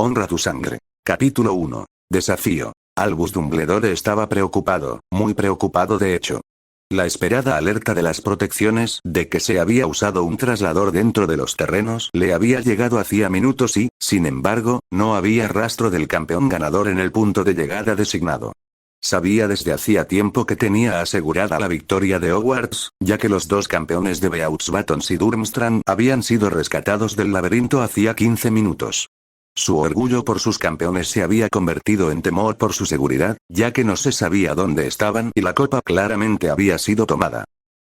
Honra tu sangre. Capítulo 1. Desafío. Albus Dumbledore estaba preocupado, muy preocupado de hecho. La esperada alerta de las protecciones de que se había usado un traslador dentro de los terrenos le había llegado hacía minutos y, sin embargo, no había rastro del campeón ganador en el punto de llegada designado. Sabía desde hacía tiempo que tenía asegurada la victoria de Hogwarts, ya que los dos campeones de Beauxbatons y Durmstrang habían sido rescatados del laberinto hacía 15 minutos. Su orgullo por sus campeones se había convertido en temor por su seguridad, ya que no se sabía dónde estaban y la copa claramente había sido tomada.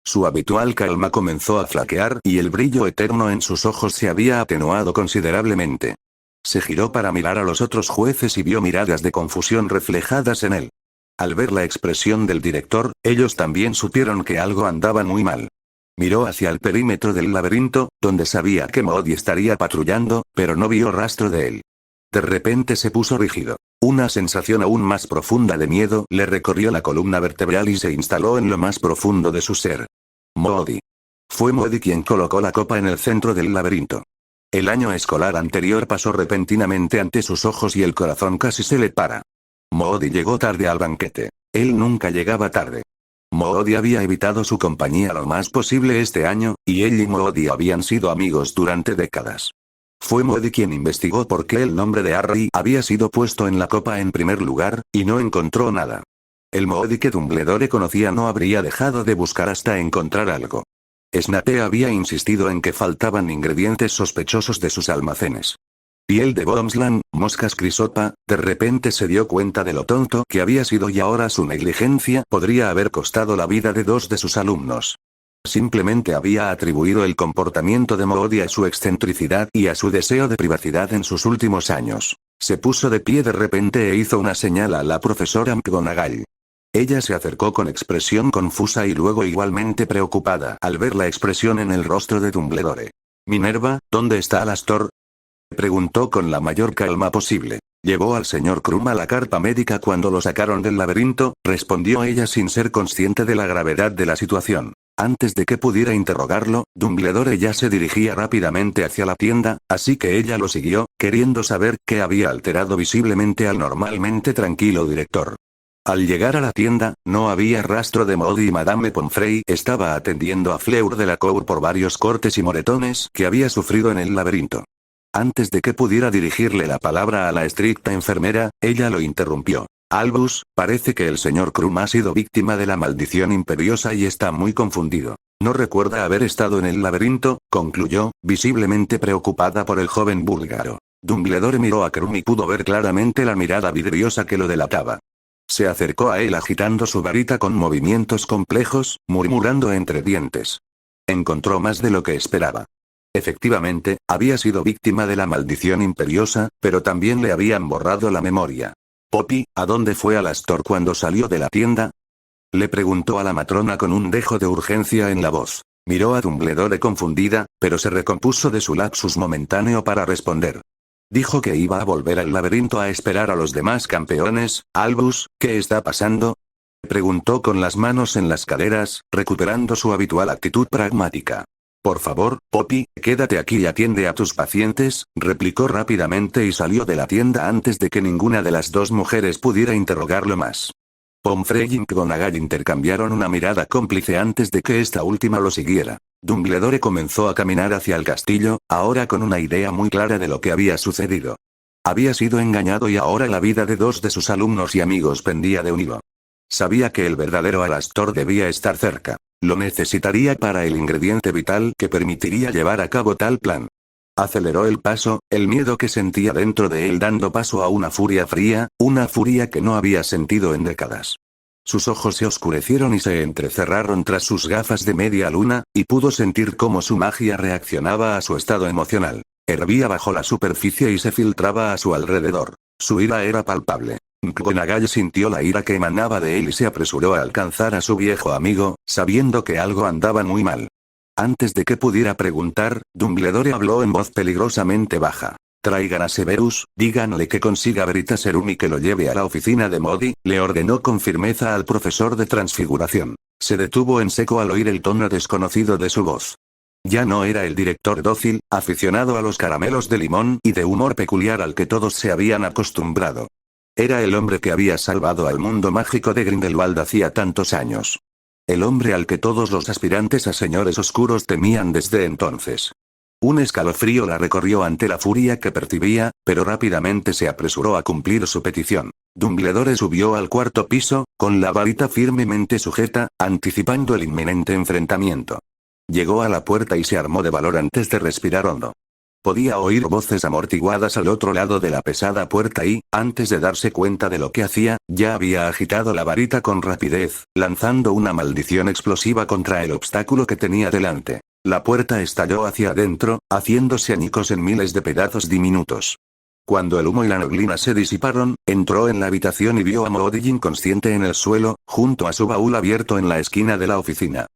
Su habitual calma comenzó a flaquear y el brillo eterno en sus ojos se había atenuado considerablemente. Se giró para mirar a los otros jueces y vio miradas de confusión reflejadas en él. Al ver la expresión del director, ellos también supieron que algo andaba muy mal. Miró hacia el perímetro del laberinto, donde sabía que Moody estaría patrullando, pero no vio rastro de él. De repente se puso rígido. Una sensación aún más profunda de miedo le recorrió la columna vertebral y se instaló en lo más profundo de su ser. Moody. Fue Moody quien colocó la copa en el centro del laberinto. El año escolar anterior pasó repentinamente ante sus ojos y el corazón casi se le para. Moody llegó tarde al banquete. Él nunca llegaba tarde. Moody había evitado su compañía lo más posible este año, y él y Moody habían sido amigos durante décadas. Fue Moody quien investigó por qué el nombre de Harry había sido puesto en la copa en primer lugar, y no encontró nada. El Moody que Dumbledore conocía no habría dejado de buscar hasta encontrar algo. Snape había insistido en que faltaban ingredientes sospechosos de sus almacenes. Piel de Boomslang, moscas crisopa, de repente se dio cuenta de lo tonto que había sido y ahora su negligencia podría haber costado la vida de dos de sus alumnos. Simplemente había atribuido el comportamiento de Moody a su excentricidad y a su deseo de privacidad en sus últimos años. Se puso de pie de repente e hizo una señal a la profesora McGonagall. Ella se acercó con expresión confusa y luego igualmente preocupada al ver la expresión en el rostro de Dumbledore. «Minerva, ¿dónde está Alastor?», preguntó con la mayor calma posible. «Llevó al señor Krum a la carpa médica cuando lo sacaron del laberinto», respondió ella sin ser consciente de la gravedad de la situación. Antes de que pudiera interrogarlo, Dumbledore ya se dirigía rápidamente hacia la tienda, así que ella lo siguió, queriendo saber qué había alterado visiblemente al normalmente tranquilo director. Al llegar a la tienda, no había rastro de Moody y Madame Pomfrey estaba atendiendo a Fleur Delacour por varios cortes y moretones que había sufrido en el laberinto. Antes de que pudiera dirigirle la palabra a la estricta enfermera, ella lo interrumpió. «Albus, parece que el señor Krum ha sido víctima de la maldición imperiosa y está muy confundido. No recuerda haber estado en el laberinto», concluyó, visiblemente preocupada por el joven búlgaro. Dumbledore miró a Krum y pudo ver claramente la mirada vidriosa que lo delataba. Se acercó a él agitando su varita con movimientos complejos, murmurando entre dientes. Encontró más de lo que esperaba. Efectivamente, había sido víctima de la maldición imperiosa, pero también le habían borrado la memoria. «Poppy, ¿a dónde fue Alastor cuando salió de la tienda?», le preguntó a la matrona con un dejo de urgencia en la voz. Miró a Dumbledore confundida, pero se recompuso de su lapsus momentáneo para responder. «Dijo que iba a volver al laberinto a esperar a los demás campeones». «Albus, ¿qué está pasando?», preguntó con las manos en las caderas, recuperando su habitual actitud pragmática. «Por favor, Poppy, quédate aquí y atiende a tus pacientes», replicó rápidamente y salió de la tienda antes de que ninguna de las dos mujeres pudiera interrogarlo más. Pomfrey y McGonagall intercambiaron una mirada cómplice antes de que esta última lo siguiera. Dumbledore comenzó a caminar hacia el castillo, ahora con una idea muy clara de lo que había sucedido. Había sido engañado y ahora la vida de dos de sus alumnos y amigos pendía de un hilo. Sabía que el verdadero Alastor debía estar cerca. Lo necesitaría para el ingrediente vital que permitiría llevar a cabo tal plan. Aceleró el paso, el miedo que sentía dentro de él dando paso a una furia fría, una furia que no había sentido en décadas. Sus ojos se oscurecieron y se entrecerraron tras sus gafas de media luna, y pudo sentir cómo su magia reaccionaba a su estado emocional. Hervía bajo la superficie y se filtraba a su alrededor. Su ira era palpable. McGonagall sintió la ira que emanaba de él y se apresuró a alcanzar a su viejo amigo, sabiendo que algo andaba muy mal. Antes de que pudiera preguntar, Dumbledore habló en voz peligrosamente baja. «Traigan a Severus, díganle que consiga Veritaserum y que lo lleve a la oficina de Moody», le ordenó con firmeza al profesor de transfiguración. Se detuvo en seco al oír el tono desconocido de su voz. Ya no era el director dócil, aficionado a los caramelos de limón y de humor peculiar al que todos se habían acostumbrado. Era el hombre que había salvado al mundo mágico de Grindelwald hacía tantos años. El hombre al que todos los aspirantes a señores oscuros temían desde entonces. Un escalofrío la recorrió ante la furia que percibía, pero rápidamente se apresuró a cumplir su petición. Dumbledore subió al cuarto piso, con la varita firmemente sujeta, anticipando el inminente enfrentamiento. Llegó a la puerta y se armó de valor antes de respirar hondo. Podía oír voces amortiguadas al otro lado de la pesada puerta y, antes de darse cuenta de lo que hacía, ya había agitado la varita con rapidez, lanzando una maldición explosiva contra el obstáculo que tenía delante. La puerta estalló hacia adentro, haciéndose añicos en miles de pedazos diminutos. Cuando el humo y la neblina se disiparon, entró en la habitación y vio a Moody inconsciente en el suelo, junto a su baúl abierto en la esquina de la oficina.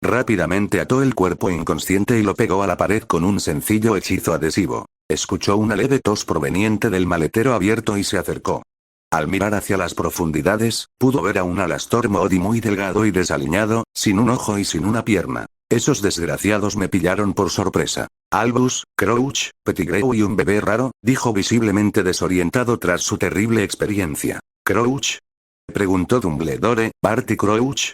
Rápidamente ató el cuerpo inconsciente y lo pegó a la pared con un sencillo hechizo adhesivo. Escuchó una leve tos proveniente del maletero abierto y se acercó. Al mirar hacia las profundidades, pudo ver a un Alastor Moody muy delgado y desaliñado, sin un ojo y sin una pierna. Esos desgraciados me pillaron por sorpresa. Albus, Crouch, Pettigrew y un bebé raro, dijo visiblemente desorientado tras su terrible experiencia. ¿Crouch? Preguntó Dumbledore. ¿Barty Crouch?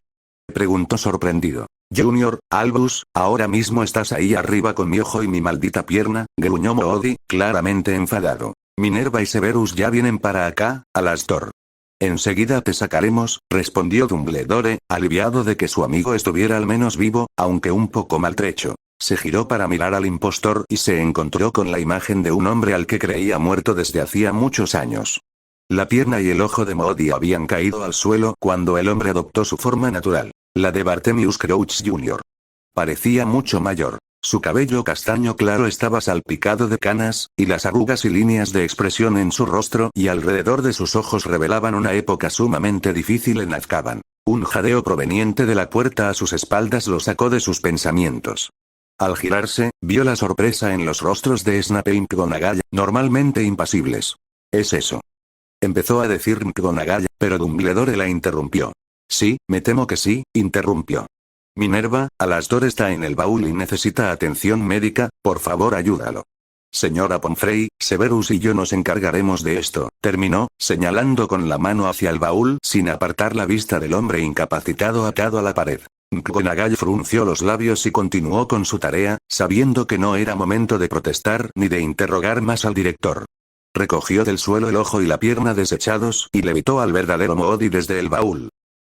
Preguntó sorprendido. Junior, Albus, ahora mismo estás ahí arriba con mi ojo y mi maldita pierna, gruñó Moody, claramente enfadado. Minerva y Severus ya vienen para acá, Alastor. Enseguida te sacaremos, respondió Dumbledore, aliviado de que su amigo estuviera al menos vivo, aunque un poco maltrecho. Se giró para mirar al impostor y se encontró con la imagen de un hombre al que creía muerto desde hacía muchos años. La pierna y el ojo de Moody habían caído al suelo cuando el hombre adoptó su forma natural, la de Bartemius Crouch Jr. Parecía mucho mayor. Su cabello castaño claro estaba salpicado de canas, y las arrugas y líneas de expresión en su rostro y alrededor de sus ojos revelaban una época sumamente difícil en Azkaban. Un jadeo proveniente de la puerta a sus espaldas lo sacó de sus pensamientos. Al girarse, vio la sorpresa en los rostros de Snape y McGonagall, normalmente impasibles. ¿Es eso? Empezó a decir McGonagall, pero Dumbledore la interrumpió. Sí, me temo que sí, interrumpió. Minerva, Alastor está en el baúl y necesita atención médica, por favor ayúdalo. Señora Pomfrey, Severus y yo nos encargaremos de esto, terminó, señalando con la mano hacia el baúl sin apartar la vista del hombre incapacitado atado a la pared. McGonagall frunció los labios y continuó con su tarea, sabiendo que no era momento de protestar ni de interrogar más al director. Recogió del suelo el ojo y la pierna desechados y levitó al verdadero Moody desde el baúl.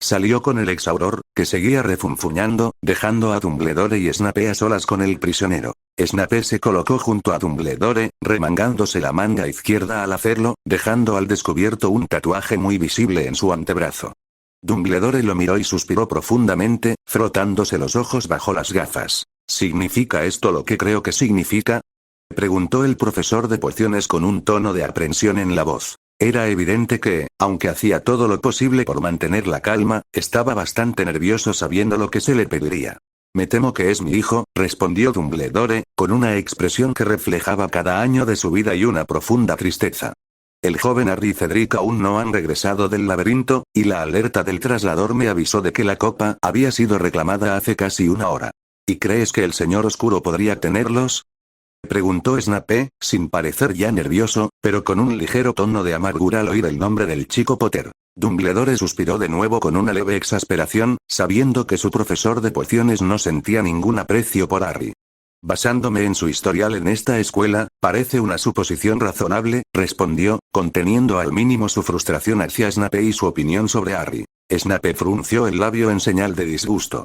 Salió con el exauror, que seguía refunfuñando, dejando a Dumbledore y Snape a solas con el prisionero. Snape se colocó junto a Dumbledore, remangándose la manga izquierda al hacerlo, dejando al descubierto un tatuaje muy visible en su antebrazo. Dumbledore lo miró y suspiró profundamente, frotándose los ojos bajo las gafas. ¿Significa esto lo que creo que significa? Preguntó el profesor de pociones con un tono de aprensión en la voz. Era evidente que, aunque hacía todo lo posible por mantener la calma, estaba bastante nervioso sabiendo lo que se le pediría. Me temo que es mi hijo, respondió Dumbledore, con una expresión que reflejaba cada año de su vida y una profunda tristeza. El joven Harry y Cedric aún no han regresado del laberinto, y la alerta del traslador me avisó de que la copa había sido reclamada hace casi una hora. ¿Y crees que el señor oscuro podría tenerlos? Preguntó Snape, sin parecer ya nervioso, pero con un ligero tono de amargura al oír el nombre del chico Potter. Dumbledore suspiró de nuevo con una leve exasperación, sabiendo que su profesor de pociones no sentía ningún aprecio por Harry. Basándome en su historial en esta escuela, parece una suposición razonable, respondió, conteniendo al mínimo su frustración hacia Snape y su opinión sobre Harry. Snape frunció el labio en señal de disgusto.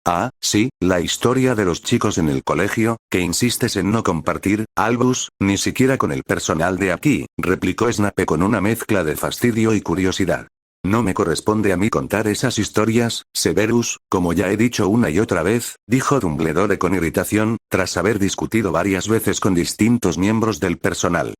Ah, sí, la historia de los chicos en el colegio, que insistes en no compartir, Albus, ni siquiera con el personal de aquí, replicó Snape con una mezcla de fastidio y curiosidad. No me corresponde a mí contar esas historias, Severus, como ya he dicho una y otra vez, dijo Dumbledore con irritación, tras haber discutido varias veces con distintos miembros del personal.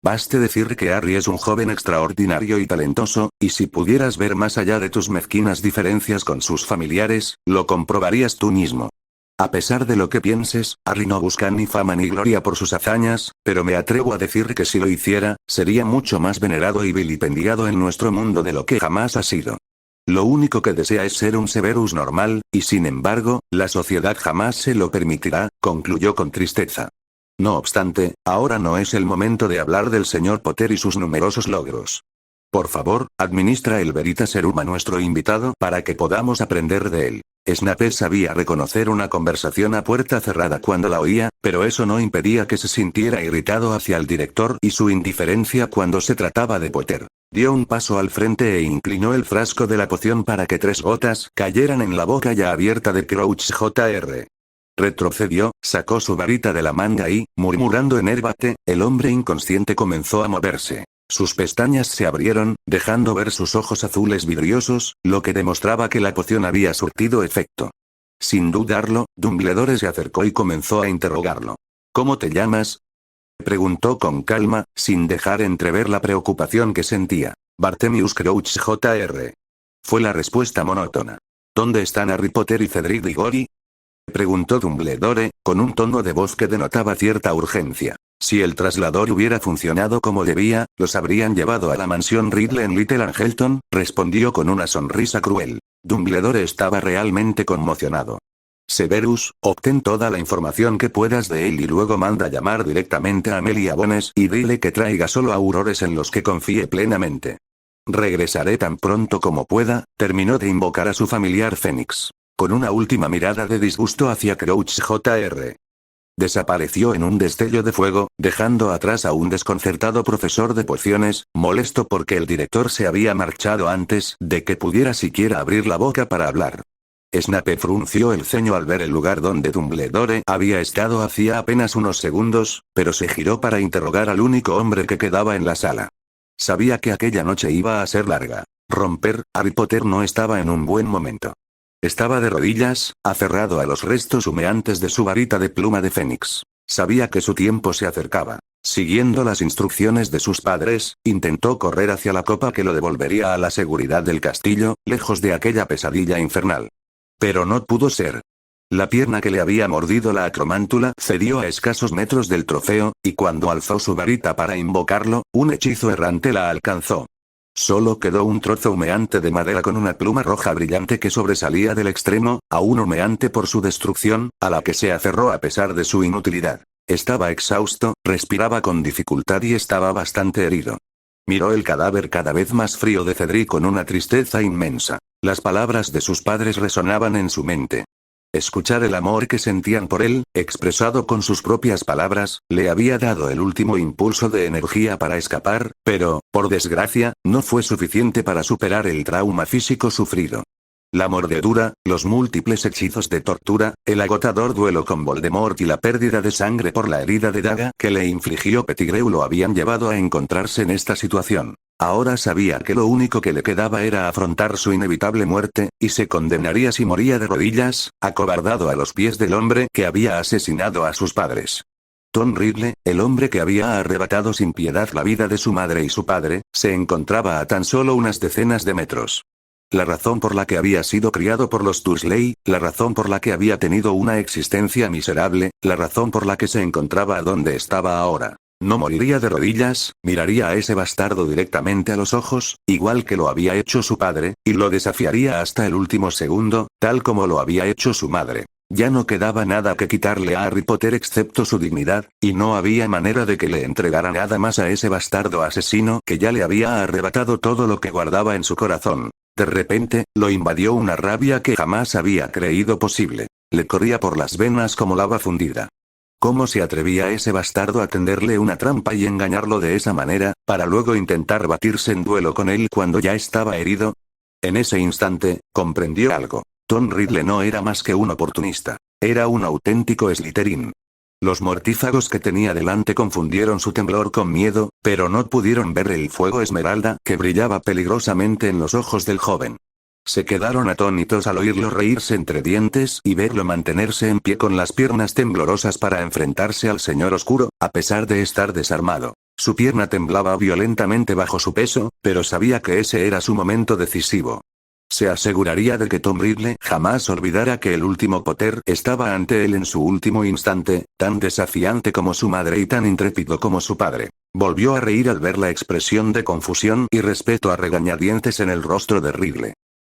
Baste decir que Harry es un joven extraordinario y talentoso, y si pudieras ver más allá de tus mezquinas diferencias con sus familiares, lo comprobarías tú mismo. A pesar de lo que pienses, Harry no busca ni fama ni gloria por sus hazañas, pero me atrevo a decir que si lo hiciera, sería mucho más venerado y vilipendiado en nuestro mundo de lo que jamás ha sido. Lo único que desea es ser un Severus normal, y sin embargo, la sociedad jamás se lo permitirá, concluyó con tristeza. No obstante, ahora no es el momento de hablar del señor Potter y sus numerosos logros. Por favor, administra el Veritaserum a nuestro invitado para que podamos aprender de él. Snape sabía reconocer una conversación a puerta cerrada cuando la oía, pero eso no impedía que se sintiera irritado hacia el director y su indiferencia cuando se trataba de Potter. Dio un paso al frente e inclinó el frasco de la poción para que 3 gotas cayeran en la boca ya abierta de Crouch Jr. Retrocedió, sacó su varita de la manga y, murmurando en érbate, el hombre inconsciente comenzó a moverse. Sus pestañas se abrieron, dejando ver sus ojos azules vidriosos, lo que demostraba que la poción había surtido efecto. Sin dudarlo, Dumbledore se acercó y comenzó a interrogarlo. ¿Cómo te llamas? Preguntó con calma, sin dejar entrever la preocupación que sentía. Bartemius Crouch Jr. Fue la respuesta monótona. ¿Dónde están Harry Potter y Cedric Diggory? Preguntó Dumbledore, con un tono de voz que denotaba cierta urgencia. Si el traslador hubiera funcionado como debía, los habrían llevado a la mansión Riddle en Little Angleton, respondió con una sonrisa cruel. Dumbledore estaba realmente conmocionado. Severus, obtén toda la información que puedas de él y luego manda llamar directamente a Amelia Bones y dile que traiga solo aurores en los que confíe plenamente. Regresaré tan pronto como pueda, terminó de invocar a su familiar Fénix. Con una última mirada de disgusto hacia Crouch Jr. Desapareció en un destello de fuego, dejando atrás a un desconcertado profesor de pociones, molesto porque el director se había marchado antes de que pudiera siquiera abrir la boca para hablar. Snape frunció el ceño al ver el lugar donde Dumbledore había estado hacía apenas unos segundos, pero se giró para interrogar al único hombre que quedaba en la sala. Sabía que aquella noche iba a ser larga. Harry Potter no estaba en un buen momento. Estaba de rodillas, aferrado a los restos humeantes de su varita de pluma de fénix. Sabía que su tiempo se acercaba. Siguiendo las instrucciones de sus padres, intentó correr hacia la copa que lo devolvería a la seguridad del castillo, lejos de aquella pesadilla infernal. Pero no pudo ser. La pierna que le había mordido la acromántula cedió a escasos metros del trofeo, y cuando alzó su varita para invocarlo, un hechizo errante la alcanzó. Solo quedó un trozo humeante de madera con una pluma roja brillante que sobresalía del extremo, aún humeante por su destrucción, a la que se aferró a pesar de su inutilidad. Estaba exhausto, respiraba con dificultad y estaba bastante herido. Miró el cadáver cada vez más frío de Cedric con una tristeza inmensa. Las palabras de sus padres resonaban en su mente. Escuchar el amor que sentían por él, expresado con sus propias palabras, le había dado el último impulso de energía para escapar, pero, por desgracia, no fue suficiente para superar el trauma físico sufrido. La mordedura, los múltiples hechizos de tortura, el agotador duelo con Voldemort y la pérdida de sangre por la herida de daga que le infligió Pettigrew lo habían llevado a encontrarse en esta situación. Ahora sabía que lo único que le quedaba era afrontar su inevitable muerte, y se condenaría si moría de rodillas, acobardado a los pies del hombre que había asesinado a sus padres. Tom Riddle, el hombre que había arrebatado sin piedad la vida de su madre y su padre, se encontraba a tan solo unas decenas de metros. La razón por la que había sido criado por los Dursley, la razón por la que había tenido una existencia miserable, la razón por la que se encontraba donde estaba ahora. No moriría de rodillas, miraría a ese bastardo directamente a los ojos, igual que lo había hecho su padre, y lo desafiaría hasta el último segundo, tal como lo había hecho su madre. Ya no quedaba nada que quitarle a Harry Potter excepto su dignidad, y no había manera de que le entregara nada más a ese bastardo asesino que ya le había arrebatado todo lo que guardaba en su corazón. De repente, lo invadió una rabia que jamás había creído posible. Le corría por las venas como lava fundida. ¿Cómo se atrevía ese bastardo a tenderle una trampa y engañarlo de esa manera, para luego intentar batirse en duelo con él cuando ya estaba herido? En ese instante, comprendió algo. Tom Riddle no era más que un oportunista. Era un auténtico Slytherin. Los mortífagos que tenía delante confundieron su temblor con miedo, pero no pudieron ver el fuego esmeralda que brillaba peligrosamente en los ojos del joven. Se quedaron atónitos al oírlo reírse entre dientes y verlo mantenerse en pie con las piernas temblorosas para enfrentarse al señor oscuro, a pesar de estar desarmado. Su pierna temblaba violentamente bajo su peso, pero sabía que ese era su momento decisivo. Se aseguraría de que Tom Riddle jamás olvidara que el último Potter estaba ante él en su último instante, tan desafiante como su madre y tan intrépido como su padre. Volvió a reír al ver la expresión de confusión y respeto a regañadientes en el rostro de Riddle.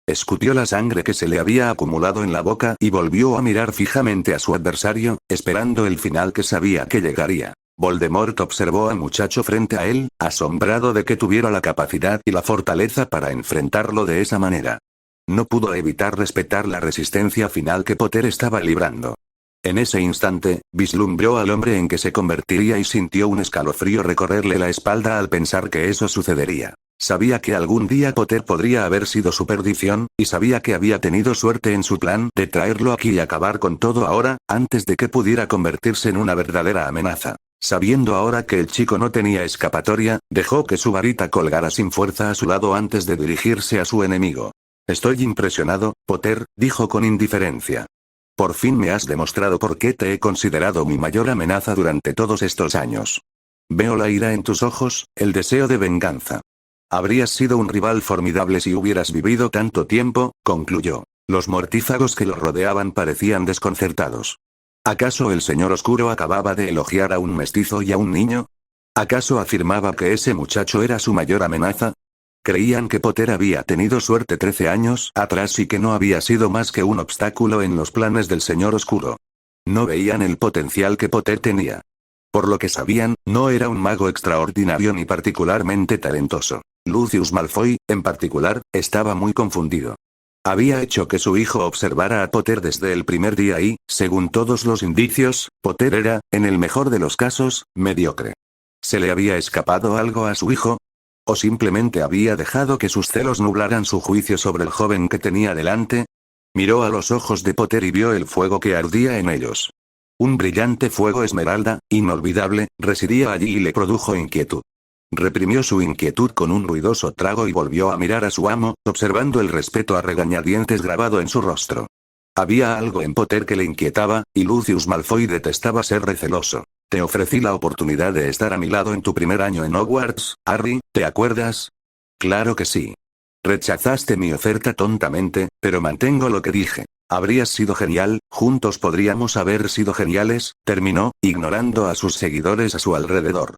escupió la sangre que se le había acumulado en la boca y volvió a mirar fijamente a su adversario, esperando el final que sabía que llegaría. Voldemort observó al muchacho frente a él, asombrado de que tuviera la capacidad y la fortaleza para enfrentarlo de esa manera. No pudo evitar respetar la resistencia final que Potter estaba librando. En ese instante, vislumbró al hombre en que se convertiría y sintió un escalofrío recorrerle la espalda al pensar que eso sucedería. Sabía que algún día Potter podría haber sido su perdición, y sabía que había tenido suerte en su plan de traerlo aquí y acabar con todo ahora, antes de que pudiera convertirse en una verdadera amenaza. Sabiendo ahora que el chico no tenía escapatoria, dejó que su varita colgara sin fuerza a su lado antes de dirigirse a su enemigo. Estoy impresionado, Potter, dijo con indiferencia. Por fin me has demostrado por qué te he considerado mi mayor amenaza durante todos estos años. Veo la ira en tus ojos, el deseo de venganza. Habrías sido un rival formidable si hubieras vivido tanto tiempo, concluyó. Los mortífagos que lo rodeaban parecían desconcertados. ¿Acaso el señor oscuro acababa de elogiar a un mestizo y a un niño? ¿Acaso afirmaba que ese muchacho era su mayor amenaza? Creían que Potter había tenido suerte 13 años atrás y que no había sido más que un obstáculo en los planes del señor oscuro. No veían el potencial que Potter tenía. Por lo que sabían, no era un mago extraordinario ni particularmente talentoso. Lucius Malfoy, en particular, estaba muy confundido. Había hecho que su hijo observara a Potter desde el primer día y, según todos los indicios, Potter era, en el mejor de los casos, mediocre. ¿Se le había escapado algo a su hijo? ¿O simplemente había dejado que sus celos nublaran su juicio sobre el joven que tenía delante? Miró a los ojos de Potter y vio el fuego que ardía en ellos. Un brillante fuego esmeralda, inolvidable, residía allí y le produjo inquietud. Reprimió su inquietud con un ruidoso trago y volvió a mirar a su amo, observando el respeto a regañadientes grabado en su rostro. Había algo en Potter que le inquietaba, y Lucius Malfoy detestaba ser receloso. Te ofrecí la oportunidad de estar a mi lado en tu primer año en Hogwarts, Harry, ¿te acuerdas? Claro que sí. Rechazaste mi oferta tontamente, pero mantengo lo que dije. Habrías sido genial, juntos podríamos haber sido geniales, terminó, ignorando a sus seguidores a su alrededor.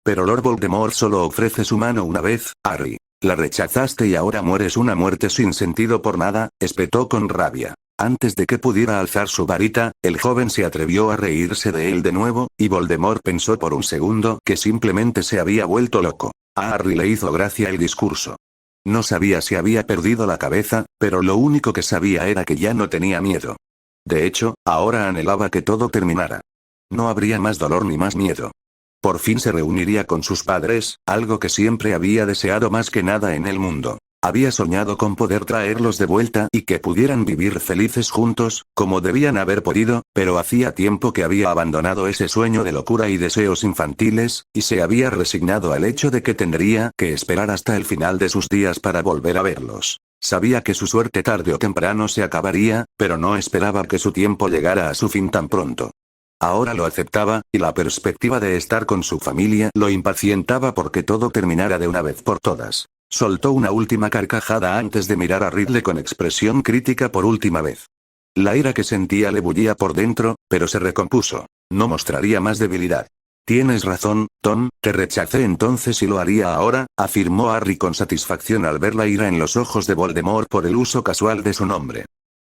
Pero Lord Voldemort solo ofrece su mano una vez, Harry. La rechazaste y ahora mueres una muerte sin sentido por nada, espetó con rabia. Antes de que pudiera alzar su varita, el joven se atrevió a reírse de él de nuevo, y Voldemort pensó por un segundo que simplemente se había vuelto loco. A Harry le hizo gracia el discurso. No sabía si había perdido la cabeza, pero lo único que sabía era que ya no tenía miedo. De hecho, ahora anhelaba que todo terminara. No habría más dolor ni más miedo. Por fin se reuniría con sus padres, algo que siempre había deseado más que nada en el mundo. Había soñado con poder traerlos de vuelta y que pudieran vivir felices juntos, como debían haber podido, pero hacía tiempo que había abandonado ese sueño de locura y deseos infantiles, y se había resignado al hecho de que tendría que esperar hasta el final de sus días para volver a verlos. Sabía que su suerte tarde o temprano se acabaría, pero no esperaba que su tiempo llegara a su fin tan pronto. Ahora lo aceptaba, y la perspectiva de estar con su familia lo impacientaba porque todo terminara de una vez por todas. Soltó una última carcajada antes de mirar a Ridley con expresión crítica por última vez. La ira que sentía le bullía por dentro, pero se recompuso. No mostraría más debilidad. Tienes razón, Tom, te rechacé entonces y lo haría ahora, afirmó Harry con satisfacción al ver la ira en los ojos de Voldemort por el uso casual de su nombre.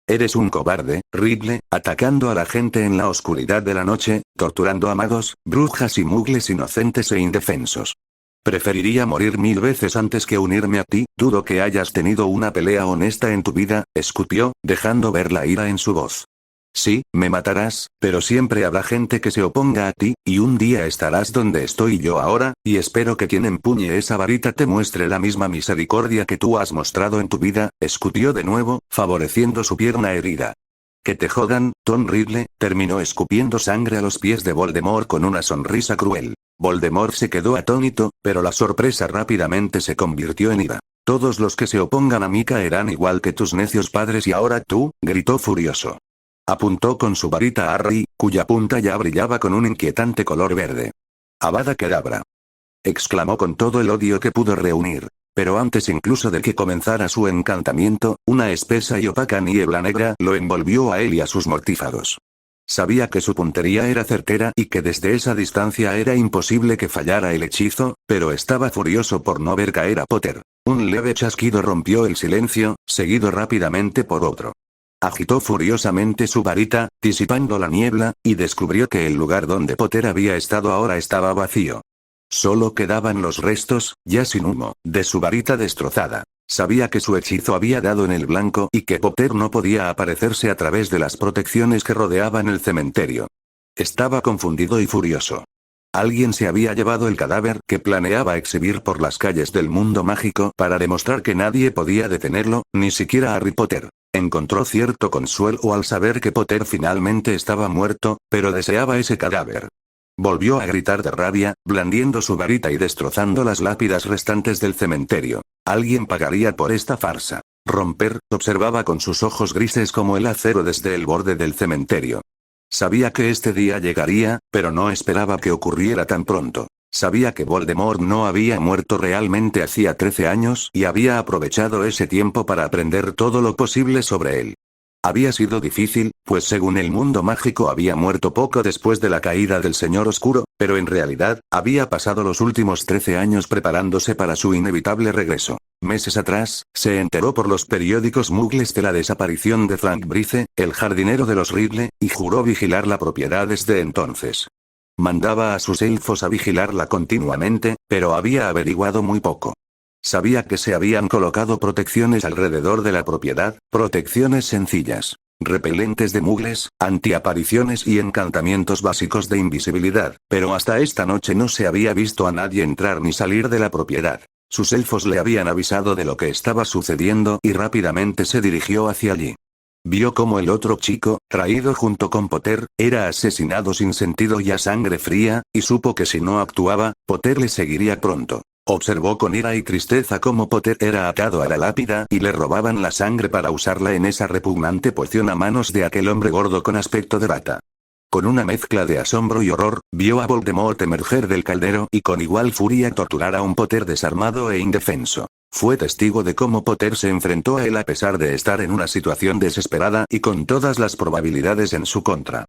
Eres un cobarde, Ridley, atacando a la gente en la oscuridad de la noche, torturando a magos, brujas y mugles inocentes e indefensos. Preferiría morir 1000 veces antes que unirme a ti, dudo que hayas tenido una pelea honesta en tu vida, escupió, dejando ver la ira en su voz. Sí, me matarás, pero siempre habrá gente que se oponga a ti, y un día estarás donde estoy yo ahora, y espero que quien empuñe esa varita te muestre la misma misericordia que tú has mostrado en tu vida, escupió de nuevo, favoreciendo su pierna herida. Que te jodan, Tom Ridley, terminó escupiendo sangre a los pies de Voldemort con una sonrisa cruel. Voldemort se quedó atónito, pero la sorpresa rápidamente se convirtió en ira. Todos los que se opongan a mí caerán igual que tus necios padres y ahora tú, gritó furioso. Apuntó con su varita a Harry, cuya punta ya brillaba con un inquietante color verde. Avada Kedavra. Exclamó con todo el odio que pudo reunir. Pero antes incluso de que comenzara su encantamiento, una espesa y opaca niebla negra lo envolvió a él y a sus mortífagos. Sabía que su puntería era certera y que desde esa distancia era imposible que fallara el hechizo, pero estaba furioso por no ver caer a Potter. Un leve chasquido rompió el silencio, seguido rápidamente por otro. Agitó furiosamente su varita, disipando la niebla, y descubrió que el lugar donde Potter había estado ahora estaba vacío. Solo quedaban los restos, ya sin humo, de su varita destrozada. Sabía que su hechizo había dado en el blanco y que Potter no podía aparecerse a través de las protecciones que rodeaban el cementerio. Estaba confundido y furioso. Alguien se había llevado el cadáver que planeaba exhibir por las calles del mundo mágico para demostrar que nadie podía detenerlo, ni siquiera Harry Potter. Encontró cierto consuelo al saber que Potter finalmente estaba muerto, pero deseaba ese cadáver. Volvió a gritar de rabia, blandiendo su varita y destrozando las lápidas restantes del cementerio. Alguien pagaría por esta farsa. Romper, observaba con sus ojos grises como el acero desde el borde del cementerio. Sabía que este día llegaría, pero no esperaba que ocurriera tan pronto. Sabía que Voldemort no había muerto realmente hacía 13 años y había aprovechado ese tiempo para aprender todo lo posible sobre él. Había sido difícil, pues según el mundo mágico había muerto poco después de la caída del Señor Oscuro, pero en realidad, había pasado los últimos 13 años preparándose para su inevitable regreso. Meses atrás, se enteró por los periódicos muggles de la desaparición de Frank Brice, el jardinero de los Ridley, y juró vigilar la propiedad desde entonces. Mandaba a sus elfos a vigilarla continuamente, pero había averiguado muy poco. Sabía que se habían colocado protecciones alrededor de la propiedad, protecciones sencillas, repelentes de muggles, antiapariciones y encantamientos básicos de invisibilidad, pero hasta esta noche no se había visto a nadie entrar ni salir de la propiedad. Sus elfos le habían avisado de lo que estaba sucediendo y rápidamente se dirigió hacia allí. Vio cómo el otro chico, traído junto con Potter, era asesinado sin sentido y a sangre fría, y supo que si no actuaba, Potter le seguiría pronto. Observó con ira y tristeza cómo Potter era atado a la lápida y le robaban la sangre para usarla en esa repugnante poción a manos de aquel hombre gordo con aspecto de bata. Con una mezcla de asombro y horror, vio a Voldemort emerger del caldero y con igual furia torturar a un Potter desarmado e indefenso. Fue testigo de cómo Potter se enfrentó a él a pesar de estar en una situación desesperada y con todas las probabilidades en su contra.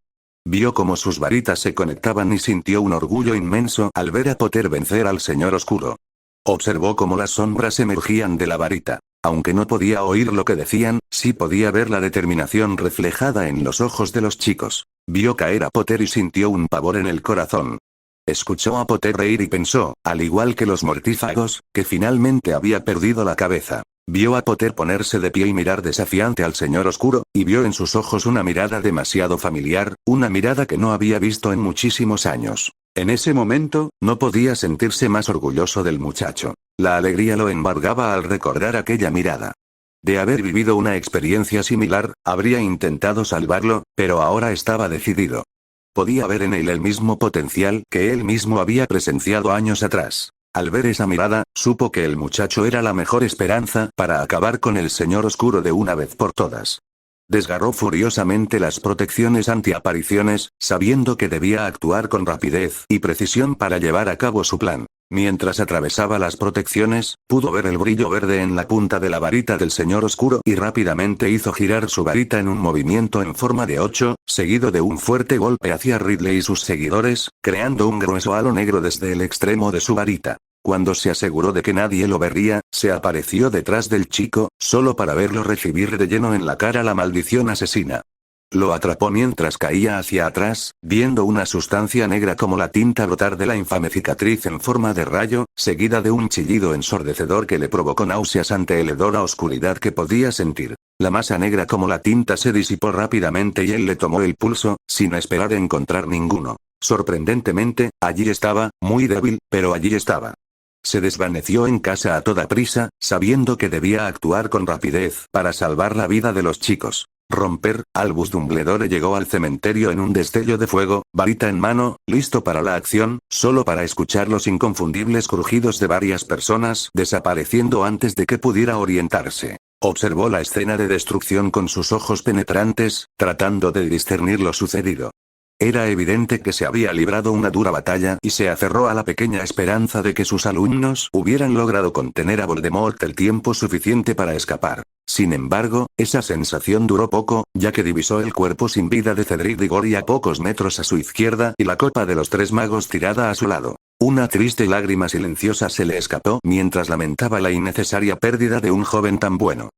Vio cómo sus varitas se conectaban y sintió un orgullo inmenso al ver a Potter vencer al Señor Oscuro. Observó cómo las sombras emergían de la varita. Aunque no podía oír lo que decían, sí podía ver la determinación reflejada en los ojos de los chicos. Vio caer a Potter y sintió un pavor en el corazón. Escuchó a Potter reír y pensó, al igual que los mortífagos, que finalmente había perdido la cabeza. Vio a Potter ponerse de pie y mirar desafiante al Señor Oscuro, y vio en sus ojos una mirada demasiado familiar, una mirada que no había visto en muchísimos años. En ese momento, no podía sentirse más orgulloso del muchacho. La alegría lo embargaba al recordar aquella mirada. De haber vivido una experiencia similar, habría intentado salvarlo, pero ahora estaba decidido. Podía ver en él el mismo potencial que él mismo había presenciado años atrás. Al ver esa mirada, supo que el muchacho era la mejor esperanza para acabar con el Señor Oscuro de una vez por todas. Desgarró furiosamente las protecciones antiapariciones, sabiendo que debía actuar con rapidez y precisión para llevar a cabo su plan. Mientras atravesaba las protecciones, pudo ver el brillo verde en la punta de la varita del Señor Oscuro y rápidamente hizo girar su varita en un movimiento en forma de 8, seguido de un fuerte golpe hacia Ridley y sus seguidores, creando un grueso halo negro desde el extremo de su varita. Cuando se aseguró de que nadie lo vería, se apareció detrás del chico, solo para verlo recibir de lleno en la cara la maldición asesina. Lo atrapó mientras caía hacia atrás, viendo una sustancia negra como la tinta brotar de la infame cicatriz en forma de rayo, seguida de un chillido ensordecedor que le provocó náuseas ante el hedor a oscuridad que podía sentir. La masa negra como la tinta se disipó rápidamente y él le tomó el pulso, sin esperar encontrar ninguno. Sorprendentemente, allí estaba, muy débil, pero allí estaba. Se desvaneció en casa a toda prisa, sabiendo que debía actuar con rapidez para salvar la vida de los chicos. Romper, Albus Dumbledore llegó al cementerio en un destello de fuego, varita en mano, listo para la acción, solo para escuchar los inconfundibles crujidos de varias personas desapareciendo antes de que pudiera orientarse. Observó la escena de destrucción con sus ojos penetrantes, tratando de discernir lo sucedido. Era evidente que se había librado una dura batalla y se aferró a la pequeña esperanza de que sus alumnos hubieran logrado contener a Voldemort el tiempo suficiente para escapar. Sin embargo, esa sensación duró poco, ya que divisó el cuerpo sin vida de Cedric Diggory a pocos metros a su izquierda y la copa de los tres magos tirada a su lado. Una triste lágrima silenciosa se le escapó mientras lamentaba la innecesaria pérdida de un joven tan bueno.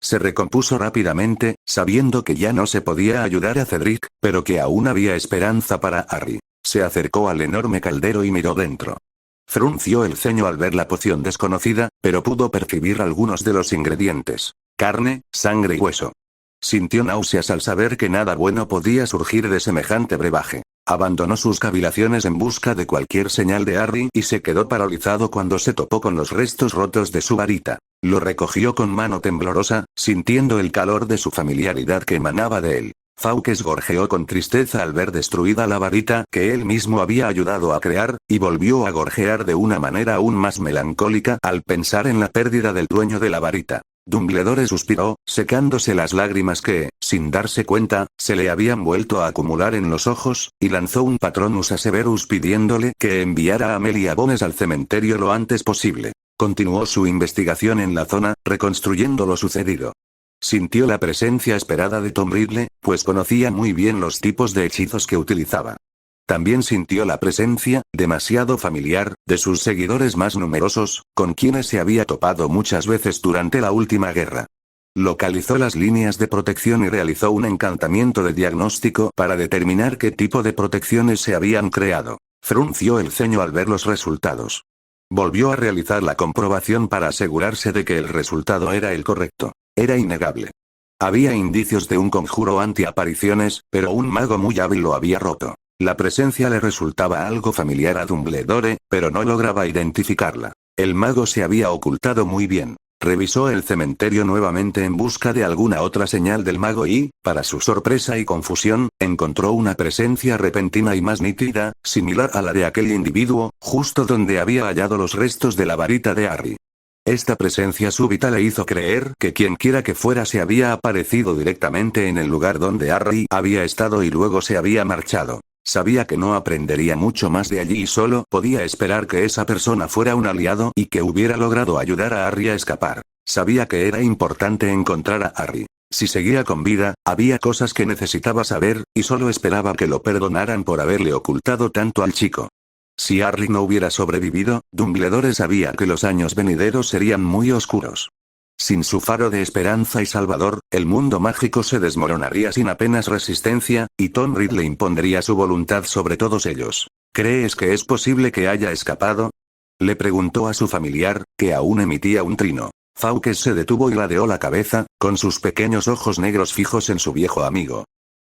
Se recompuso rápidamente, sabiendo que ya no se podía ayudar a Cedric, pero que aún había esperanza para Harry. Se acercó al enorme caldero y miró dentro. Frunció el ceño al ver la poción desconocida, pero pudo percibir algunos de los ingredientes: carne, sangre y hueso. Sintió náuseas al saber que nada bueno podía surgir de semejante brebaje. Abandonó sus cavilaciones en busca de cualquier señal de Harry y se quedó paralizado cuando se topó con los restos rotos de su varita. Lo recogió con mano temblorosa, sintiendo el calor de su familiaridad que emanaba de él. Fawkes gorjeó con tristeza al ver destruida la varita que él mismo había ayudado a crear, y volvió a gorjear de una manera aún más melancólica al pensar en la pérdida del dueño de la varita. Dumbledore suspiró, secándose las lágrimas que, sin darse cuenta, se le habían vuelto a acumular en los ojos, y lanzó un Patronus a Severus pidiéndole que enviara a Amelia Bones al cementerio lo antes posible. Continuó su investigación en la zona, reconstruyendo lo sucedido. Sintió la presencia esperada de Tom Riddle, pues conocía muy bien los tipos de hechizos que utilizaba. También sintió la presencia, demasiado familiar, de sus seguidores más numerosos, con quienes se había topado muchas veces durante la última guerra. Localizó las líneas de protección y realizó un encantamiento de diagnóstico para determinar qué tipo de protecciones se habían creado. Frunció el ceño al ver los resultados. Volvió a realizar la comprobación para asegurarse de que el resultado era el correcto. Era innegable. Había indicios de un conjuro anti-apariciones, pero un mago muy hábil lo había roto. La presencia le resultaba algo familiar a Dumbledore, pero no lograba identificarla. El mago se había ocultado muy bien. Revisó el cementerio nuevamente en busca de alguna otra señal del mago y, para su sorpresa y confusión, encontró una presencia repentina y más nítida, similar a la de aquel individuo, justo donde había hallado los restos de la varita de Harry. Esta presencia súbita le hizo creer que quienquiera que fuera se había aparecido directamente en el lugar donde Harry había estado y luego se había marchado. Sabía que no aprendería mucho más de allí y solo podía esperar que esa persona fuera un aliado y que hubiera logrado ayudar a Harry a escapar. Sabía que era importante encontrar a Harry. Si seguía con vida, había cosas que necesitaba saber, y solo esperaba que lo perdonaran por haberle ocultado tanto al chico. Si Harry no hubiera sobrevivido, Dumbledore sabía que los años venideros serían muy oscuros. Sin su faro de esperanza y salvador, el mundo mágico se desmoronaría sin apenas resistencia, y Tom Riddle impondría su voluntad sobre todos ellos. ¿Crees que es posible que haya escapado?, le preguntó a su familiar, que aún emitía un trino. Fawkes se detuvo y ladeó la cabeza, con sus pequeños ojos negros fijos en su viejo amigo.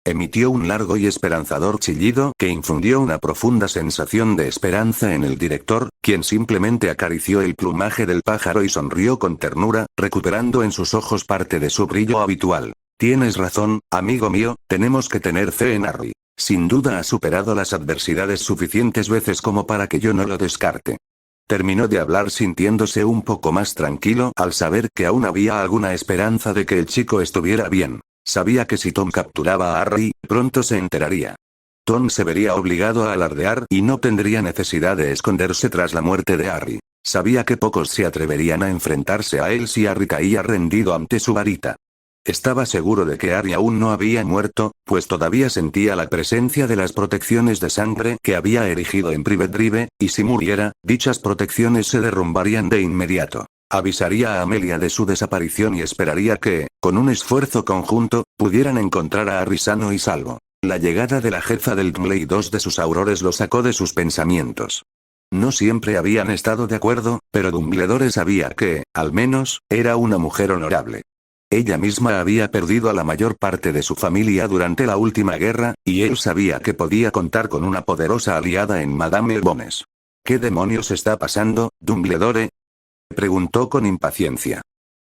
Emitió un largo y esperanzador chillido que infundió una profunda sensación de esperanza en el director, quien simplemente acarició el plumaje del pájaro y sonrió con ternura, recuperando en sus ojos parte de su brillo habitual. Tienes razón, amigo mío, tenemos que tener fe en Harry. Sin duda ha superado las adversidades suficientes veces como para que yo no lo descarte. Terminó de hablar sintiéndose un poco más tranquilo al saber que aún había alguna esperanza de que el chico estuviera bien. Sabía que si Tom capturaba a Harry, pronto se enteraría. Tom se vería obligado a alardear y no tendría necesidad de esconderse tras la muerte de Harry. Sabía que pocos se atreverían a enfrentarse a él si Harry caía rendido ante su varita. Estaba seguro de que Harry aún no había muerto, pues todavía sentía la presencia de las protecciones de sangre que había erigido en Privet Drive, y si muriera, dichas protecciones se derrumbarían de inmediato. Avisaría a Amelia de su desaparición y esperaría que, con un esfuerzo conjunto, pudieran encontrar a Harry sano y salvo. La llegada de la jefa del Durmstrang 2 de sus aurores lo sacó de sus pensamientos. No siempre habían estado de acuerdo, pero Dumbledore sabía que, al menos, era una mujer honorable. Ella misma había perdido a la mayor parte de su familia durante la última guerra, y él sabía que podía contar con una poderosa aliada en Madame Bones. ¿Qué demonios está pasando, Dumbledore?, preguntó con impaciencia.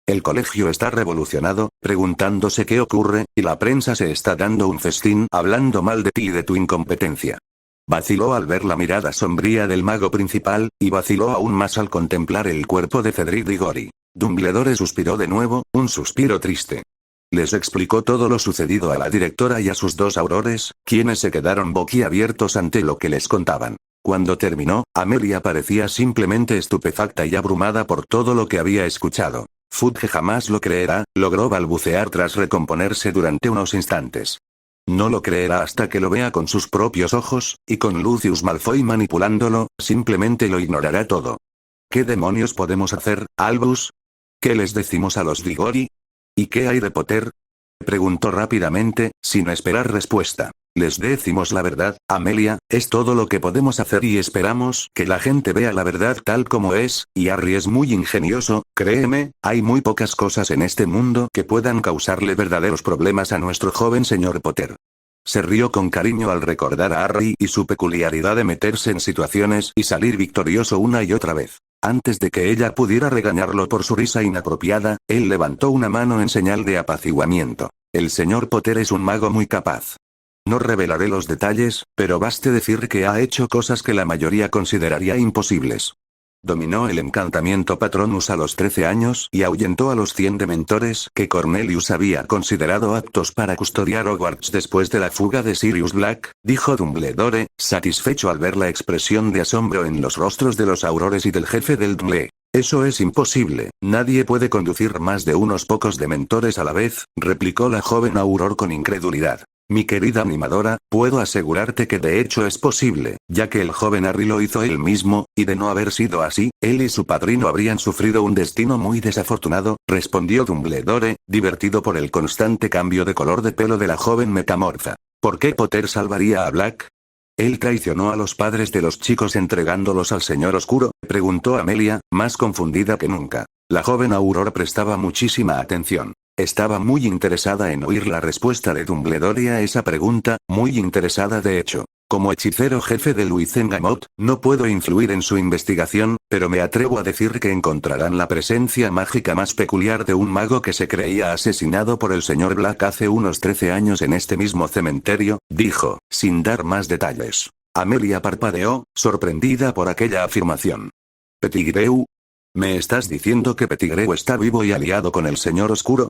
El colegio está revolucionado, preguntándose qué ocurre, y la prensa se está dando un festín hablando mal de ti y de tu incompetencia. Vaciló al ver la mirada sombría del mago principal, y vaciló aún más al contemplar el cuerpo de Cedric Diggory. Dumbledore suspiró de nuevo, un suspiro triste. Les explicó todo lo sucedido a la directora y a sus dos aurores, quienes se quedaron boquiabiertos ante lo que les contaban. Cuando terminó, Amelia parecía simplemente estupefacta y abrumada por todo lo que había escuchado. Fudge jamás lo creerá, logró balbucear tras recomponerse durante unos instantes. No lo creerá hasta que lo vea con sus propios ojos, y con Lucius Malfoy manipulándolo, simplemente lo ignorará todo. ¿Qué demonios podemos hacer, Albus? ¿Qué les decimos a los Diggory? ¿Y qué hay de Potter? Preguntó rápidamente, sin esperar respuesta. Les decimos la verdad, Amelia, es todo lo que podemos hacer y esperamos que la gente vea la verdad tal como es, y Harry es muy ingenioso, créeme, hay muy pocas cosas en este mundo que puedan causarle verdaderos problemas a nuestro joven señor Potter. Se rió con cariño al recordar a Harry y su peculiaridad de meterse en situaciones y salir victorioso una y otra vez. Antes de que ella pudiera regañarlo por su risa inapropiada, él levantó una mano en señal de apaciguamiento. El señor Potter es un mago muy capaz. No revelaré los detalles, pero baste decir que ha hecho cosas que la mayoría consideraría imposibles. Dominó el encantamiento Patronus a los 13 años y ahuyentó a los 100 dementores que Cornelius había considerado aptos para custodiar Hogwarts después de la fuga de Sirius Black, dijo Dumbledore, satisfecho al ver la expresión de asombro en los rostros de los aurores y del jefe del DMLE. Eso es imposible, nadie puede conducir más de unos pocos dementores a la vez, replicó la joven auror con incredulidad. Mi querida animadora, puedo asegurarte que de hecho es posible, ya que el joven Harry lo hizo él mismo, y de no haber sido así, él y su padrino habrían sufrido un destino muy desafortunado, respondió Dumbledore, divertido por el constante cambio de color de pelo de la joven metamorfa. ¿Por qué Potter salvaría a Black? ¿Él traicionó a los padres de los chicos entregándolos al Señor Oscuro?, preguntó Amelia, más confundida que nunca. La joven Aurora prestaba muchísima atención. Estaba muy interesada en oír la respuesta de Dumbledore a esa pregunta, muy interesada de hecho. Como hechicero jefe de Luizengamot, no puedo influir en su investigación, pero me atrevo a decir que encontrarán la presencia mágica más peculiar de un mago que se creía asesinado por el señor Black hace unos 13 años en este mismo cementerio, dijo, sin dar más detalles. Amelia parpadeó, sorprendida por aquella afirmación. ¿Pettigrew? ¿Me estás diciendo que Pettigrew está vivo y aliado con el señor Oscuro?,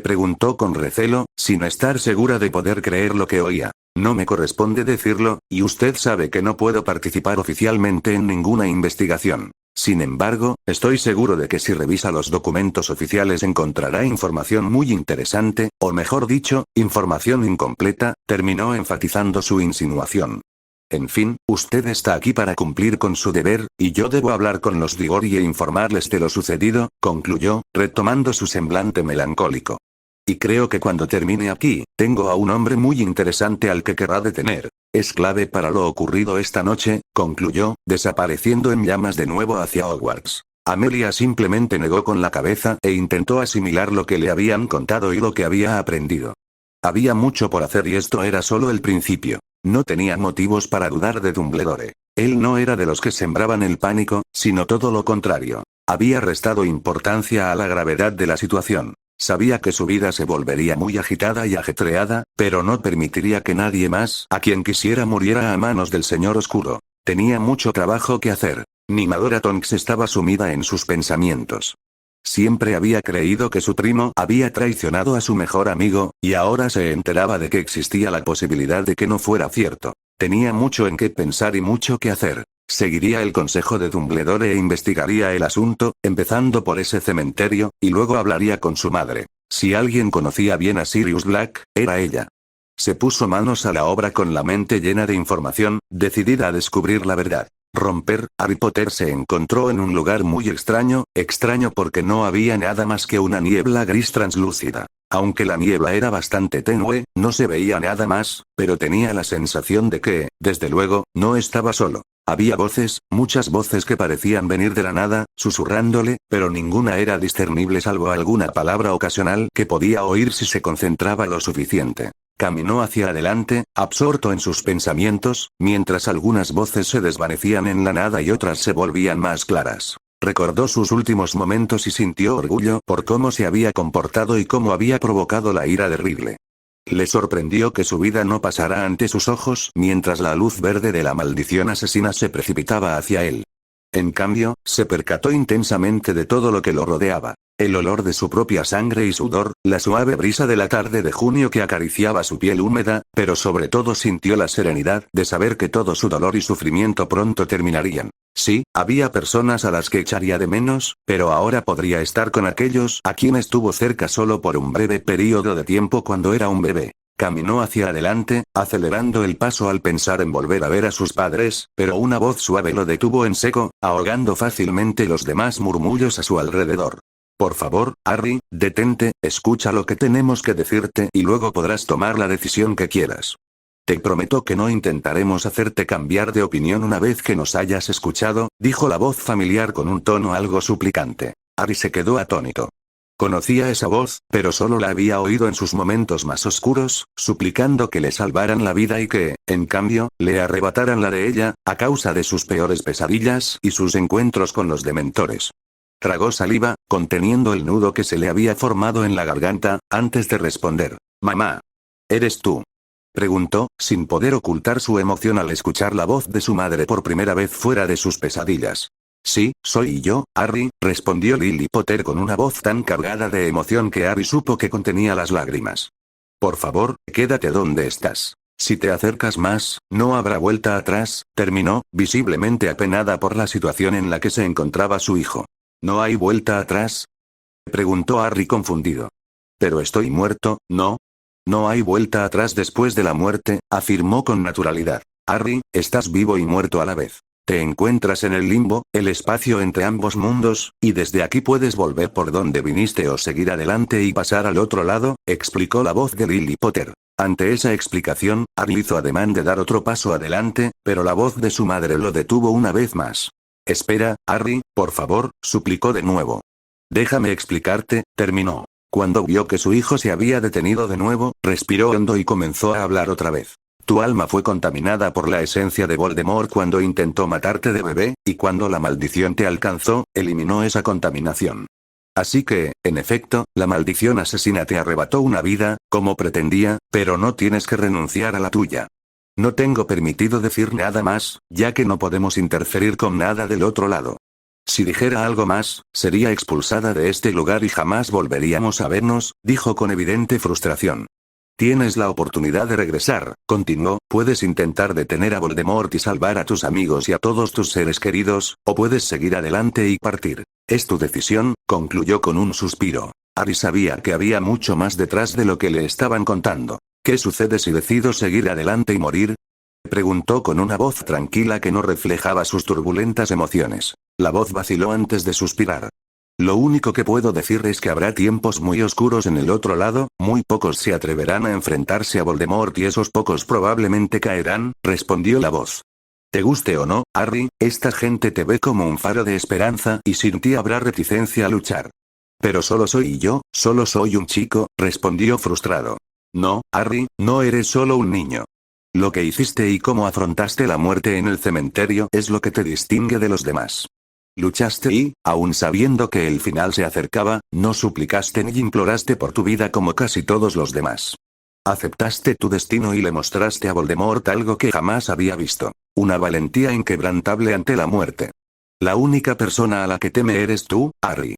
preguntó con recelo, sin estar segura de poder creer lo que oía. No me corresponde decirlo, y usted sabe que no puedo participar oficialmente en ninguna investigación. Sin embargo, estoy seguro de que si revisa los documentos oficiales encontrará información muy interesante, o mejor dicho, información incompleta, terminó enfatizando su insinuación. En fin, usted está aquí para cumplir con su deber, y yo debo hablar con los Diggory e informarles de lo sucedido, concluyó, retomando su semblante melancólico. Y creo que cuando termine aquí, tengo a un hombre muy interesante al que querrá detener. Es clave para lo ocurrido esta noche, concluyó, desapareciendo en llamas de nuevo hacia Hogwarts. Amelia simplemente negó con la cabeza e intentó asimilar lo que le habían contado y lo que había aprendido. Había mucho por hacer y esto era solo el principio. No tenía motivos para dudar de Dumbledore. Él no era de los que sembraban el pánico, sino todo lo contrario. Había restado importancia a la gravedad de la situación. Sabía que su vida se volvería muy agitada y ajetreada, pero no permitiría que nadie más, a quien quisiera, muriera a manos del Señor Oscuro. Tenía mucho trabajo que hacer. Nimadora Tonks estaba sumida en sus pensamientos. Siempre había creído que su primo había traicionado a su mejor amigo, y ahora se enteraba de que existía la posibilidad de que no fuera cierto. Tenía mucho en qué pensar y mucho que hacer. Seguiría el consejo de Dumbledore e investigaría el asunto, empezando por ese cementerio, y luego hablaría con su madre. Si alguien conocía bien a Sirius Black, era ella. Se puso manos a la obra con la mente llena de información, decidida a descubrir la verdad. Harry Potter se encontró en un lugar muy extraño porque no había nada más que una niebla gris translúcida. Aunque la niebla era bastante tenue, no se veía nada más, pero tenía la sensación de que, desde luego, no estaba solo. Había voces, muchas voces que parecían venir de la nada, susurrándole, pero ninguna era discernible salvo alguna palabra ocasional que podía oír si se concentraba lo suficiente. Caminó hacia adelante, absorto en sus pensamientos, mientras algunas voces se desvanecían en la nada y otras se volvían más claras. Recordó sus últimos momentos y sintió orgullo por cómo se había comportado y cómo había provocado la ira de Ridley. Le sorprendió que su vida no pasara ante sus ojos mientras la luz verde de la maldición asesina se precipitaba hacia él. En cambio, se percató intensamente de todo lo que lo rodeaba. El olor de su propia sangre y sudor, la suave brisa de la tarde de junio que acariciaba su piel húmeda, pero sobre todo sintió la serenidad de saber que todo su dolor y sufrimiento pronto terminarían. Sí, había personas a las que echaría de menos, pero ahora podría estar con aquellos a quienes estuvo cerca solo por un breve período de tiempo cuando era un bebé. Caminó hacia adelante, acelerando el paso al pensar en volver a ver a sus padres, pero una voz suave lo detuvo en seco, ahogando fácilmente los demás murmullos a su alrededor. Por favor, Harry, detente, escucha lo que tenemos que decirte y luego podrás tomar la decisión que quieras. Te prometo que no intentaremos hacerte cambiar de opinión una vez que nos hayas escuchado, dijo la voz familiar con un tono algo suplicante. Harry se quedó atónito. Conocía esa voz, pero solo la había oído en sus momentos más oscuros, suplicando que le salvaran la vida y que, en cambio, le arrebataran la de ella, a causa de sus peores pesadillas y sus encuentros con los dementores. Tragó saliva, conteniendo el nudo que se le había formado en la garganta, antes de responder. «Mamá. ¿Eres tú?», preguntó, sin poder ocultar su emoción al escuchar la voz de su madre por primera vez fuera de sus pesadillas. «Sí, soy yo, Harry», respondió Lily Potter con una voz tan cargada de emoción que Harry supo que contenía las lágrimas. «Por favor, quédate donde estás. Si te acercas más, no habrá vuelta atrás», terminó, visiblemente apenada por la situación en la que se encontraba su hijo. «¿No hay vuelta atrás?», preguntó Harry confundido. «Pero estoy muerto, ¿no?». «No hay vuelta atrás después de la muerte», afirmó con naturalidad. «Harry, estás vivo y muerto a la vez. Te encuentras en el limbo, el espacio entre ambos mundos, y desde aquí puedes volver por donde viniste o seguir adelante y pasar al otro lado», explicó la voz de Lily Potter. Ante esa explicación, Harry hizo ademán de dar otro paso adelante, pero la voz de su madre lo detuvo una vez más. «Espera, Harry, por favor», suplicó de nuevo. «Déjame explicarte», terminó. Cuando vio que su hijo se había detenido de nuevo, respiró hondo y comenzó a hablar otra vez. «Tu alma fue contaminada por la esencia de Voldemort cuando intentó matarte de bebé, y cuando la maldición te alcanzó, eliminó esa contaminación. Así que, en efecto, la maldición asesina te arrebató una vida, como pretendía, pero no tienes que renunciar a la tuya. No tengo permitido decir nada más, ya que no podemos interferir con nada del otro lado. Si dijera algo más, sería expulsada de este lugar y jamás volveríamos a vernos», dijo con evidente frustración. «Tienes la oportunidad de regresar», continuó, «puedes intentar detener a Voldemort y salvar a tus amigos y a todos tus seres queridos, o puedes seguir adelante y partir. Es tu decisión», concluyó con un suspiro. Harry sabía que había mucho más detrás de lo que le estaban contando. «¿Qué sucede si decido seguir adelante y morir?», preguntó con una voz tranquila que no reflejaba sus turbulentas emociones. La voz vaciló antes de suspirar. «Lo único que puedo decir es que habrá tiempos muy oscuros en el otro lado, muy pocos se atreverán a enfrentarse a Voldemort y esos pocos probablemente caerán», respondió la voz. «Te guste o no, Harry, esta gente te ve como un faro de esperanza y sin ti habrá reticencia a luchar». «Pero solo soy yo, solo soy un chico», respondió frustrado. «No, Harry, no eres solo un niño. Lo que hiciste y cómo afrontaste la muerte en el cementerio es lo que te distingue de los demás. Luchaste y, aun sabiendo que el final se acercaba, no suplicaste ni imploraste por tu vida como casi todos los demás. Aceptaste tu destino y le mostraste a Voldemort algo que jamás había visto. Una valentía inquebrantable ante la muerte. La única persona a la que teme eres tú, Harry.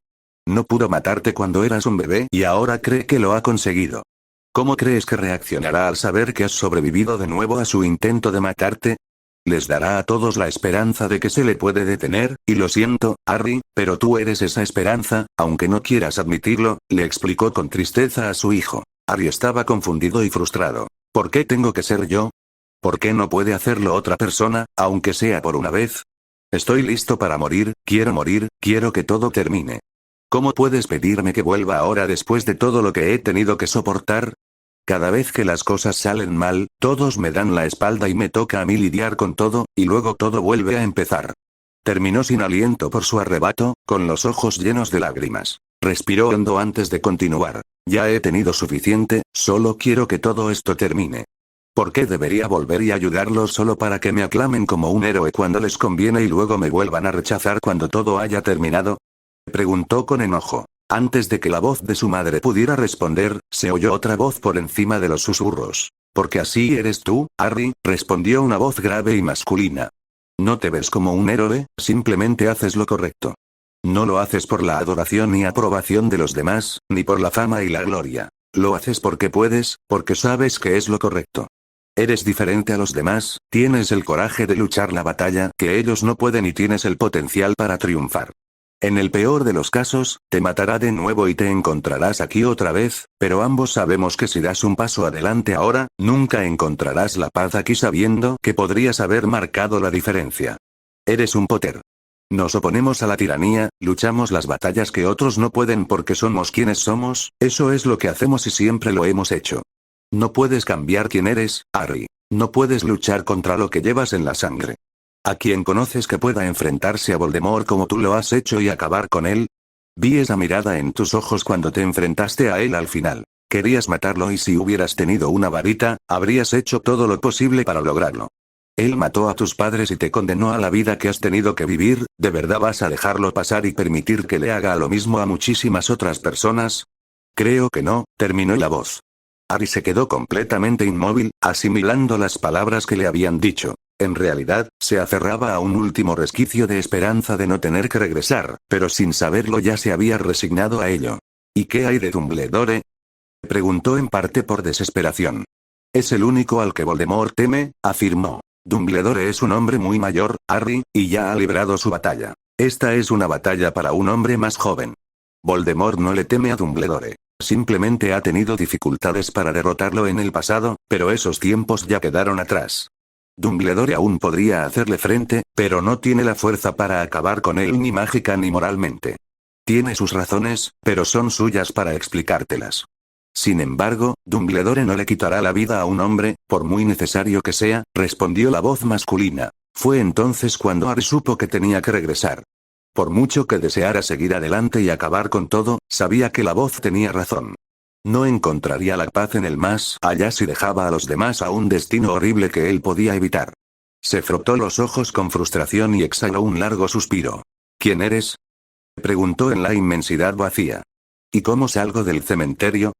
No pudo matarte cuando eras un bebé y ahora cree que lo ha conseguido. ¿Cómo crees que reaccionará al saber que has sobrevivido de nuevo a su intento de matarte? Les dará a todos la esperanza de que se le puede detener, y lo siento, Harry, pero tú eres esa esperanza, aunque no quieras admitirlo», le explicó con tristeza a su hijo. Harry estaba confundido y frustrado. «¿Por qué tengo que ser yo? ¿Por qué no puede hacerlo otra persona, aunque sea por una vez? Estoy listo para morir, quiero que todo termine. ¿Cómo puedes pedirme que vuelva ahora después de todo lo que he tenido que soportar? Cada vez que las cosas salen mal, todos me dan la espalda y me toca a mí lidiar con todo, y luego todo vuelve a empezar». Terminó sin aliento por su arrebato, con los ojos llenos de lágrimas. Respiró hondo antes de continuar. «Ya he tenido suficiente, solo quiero que todo esto termine. ¿Por qué debería volver y ayudarlos solo para que me aclamen como un héroe cuando les conviene y luego me vuelvan a rechazar cuando todo haya terminado?», preguntó con enojo. Antes de que la voz de su madre pudiera responder, se oyó otra voz por encima de los susurros. «Porque así eres tú, Harry», respondió una voz grave y masculina. «No te ves como un héroe, simplemente haces lo correcto. No lo haces por la adoración y aprobación de los demás, ni por la fama y la gloria. Lo haces porque puedes, porque sabes que es lo correcto. Eres diferente a los demás, tienes el coraje de luchar la batalla que ellos no pueden y tienes el potencial para triunfar. En el peor de los casos, te matará de nuevo y te encontrarás aquí otra vez, pero ambos sabemos que si das un paso adelante ahora, nunca encontrarás la paz aquí sabiendo que podrías haber marcado la diferencia. Eres un Potter. Nos oponemos a la tiranía, luchamos las batallas que otros no pueden porque somos quienes somos, eso es lo que hacemos y siempre lo hemos hecho. No puedes cambiar quién eres, Harry. No puedes luchar contra lo que llevas en la sangre. ¿A quién conoces que pueda enfrentarse a Voldemort como tú lo has hecho y acabar con él? Vi esa mirada en tus ojos cuando te enfrentaste a él al final. Querías matarlo y si hubieras tenido una varita, habrías hecho todo lo posible para lograrlo. Él mató a tus padres y te condenó a la vida que has tenido que vivir, ¿de verdad vas a dejarlo pasar y permitir que le haga lo mismo a muchísimas otras personas? Creo que no, terminó la voz. Harry se quedó completamente inmóvil, asimilando las palabras que le habían dicho. En realidad, se aferraba a un último resquicio de esperanza de no tener que regresar, pero sin saberlo ya se había resignado a ello. ¿Y qué hay de Dumbledore? Preguntó en parte por desesperación. Es el único al que Voldemort teme, afirmó. Dumbledore es un hombre muy mayor, Harry, y ya ha librado su batalla. Esta es una batalla para un hombre más joven. Voldemort no le teme a Dumbledore. Simplemente ha tenido dificultades para derrotarlo en el pasado, pero esos tiempos ya quedaron atrás. Dumbledore aún podría hacerle frente, pero no tiene la fuerza para acabar con él ni mágica ni moralmente. Tiene sus razones, pero son suyas para explicártelas. Sin embargo, Dumbledore no le quitará la vida a un hombre, por muy necesario que sea, respondió la voz masculina. Fue entonces cuando Harry supo que tenía que regresar. Por mucho que deseara seguir adelante y acabar con todo, sabía que la voz tenía razón. No encontraría la paz en el más allá si dejaba a los demás a un destino horrible que él podía evitar. Se frotó los ojos con frustración y exhaló un largo suspiro. ¿Quién eres? Preguntó en la inmensidad vacía. ¿Y cómo salgo del cementerio?